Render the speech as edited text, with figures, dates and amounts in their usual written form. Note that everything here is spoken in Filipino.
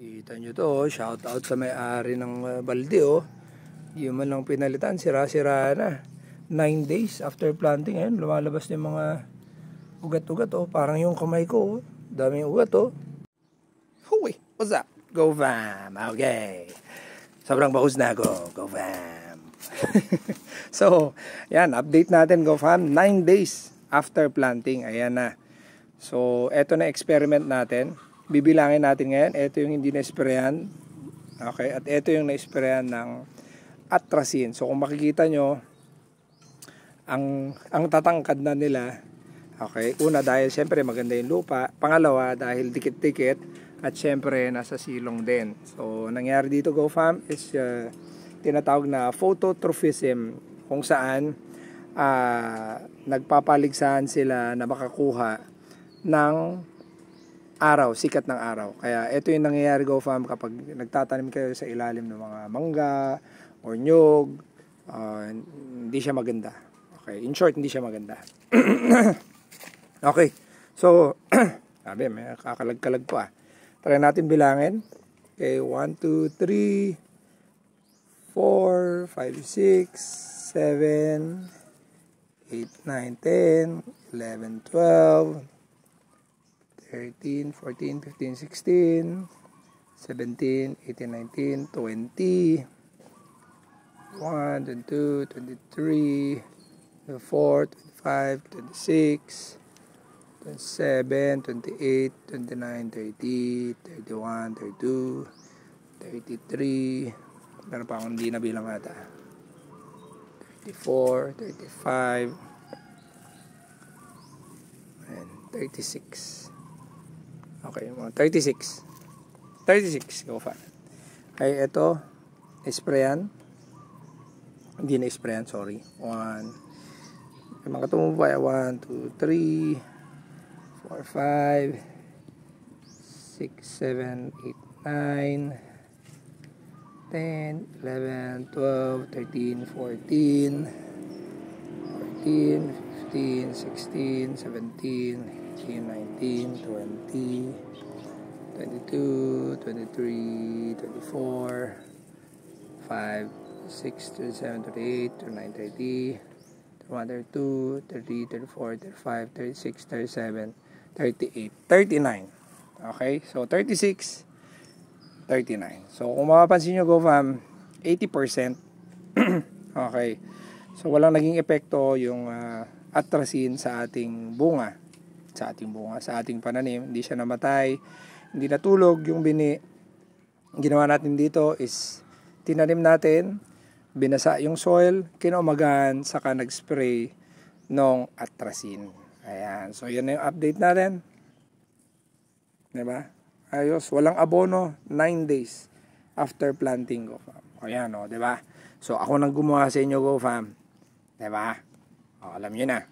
Kita nyo to, shout out sa may-ari ng balde oh. Di man lang pinalitan, sira-sira na. 9 days after planting, ayun, lumalabas na yung mga ugat-ugat oh. Parang yung kamay ko oh. Daming ugat oh. Huy, what's up? Go fam, okay. Sobrang bahus na ako, go fam. So, yan, update natin go fam. 9 days after planting, ayan na. So, eto na experiment natin. Bibilangin natin ngayon. Ito yung hindi na-sprayan. Okay. At ito yung na-sprayan ng atrazine. So kung makikita nyo, ang tatangkad na nila. Okay. Una dahil syempre maganda yung lupa. Pangalawa dahil dikit-dikit. At syempre nasa silong din. So nangyari dito go fam is tinatawag na phototrophism. Kung saan nagpapaligsahan sila na makakuha ng araw, sikat ng araw. Kaya ito yung nangyayari go fam kapag nagtatanim kayo sa ilalim ng mga mangga or nyog, hindi siya maganda. Okay, in short, hindi siya maganda. Okay, so sabi, may kakalag-kalag pa. Try natin bilangin. Okay, 1, 2, 3, 4, 5, 6, 7, 8, 9, 10, 11, 12, 13, 14, 15, 16, 17, 18, 19, 20, 1, 22, 23, 24, 25, 26, 27, 28, 29, 30, 31, 32, 33, meron pa akong hindi nabilang ata, 34, 35, and 36. Okay, mga 36. 36, go fam. Okay, ito, sprayan. Hindi na sprayan, sorry. 1, mga tumubay, 1, 2, 3, 4, 5, 6, 7, 8, 9, 10, 11, 12, 13, 14, 15, 16, 17, 19, 20, 22, 23, 24, 5, 6, 37, 38, 39, 30, 31, 32, 33, 34, 35, 36, 37, 38, 39. Okay, so 36, 39. So kung mapapansin nyo go fam, 80%. Okay, so walang naging epekto yung atrazine sa ating bunga. Sa ating pananim, hindi siya namatay, hindi natulog yung bini. Ginawa natin dito is tinanim natin, binasa yung soil, kinaumagahan, saka nag-spray ng atrazine. Ayan, so yun na yung update natin. Diba? Ayos, walang abono, 9 days after planting go fam. Ayan o, diba? So ako nang gumawa sa inyo go fam. Diba? O, alam nyo na.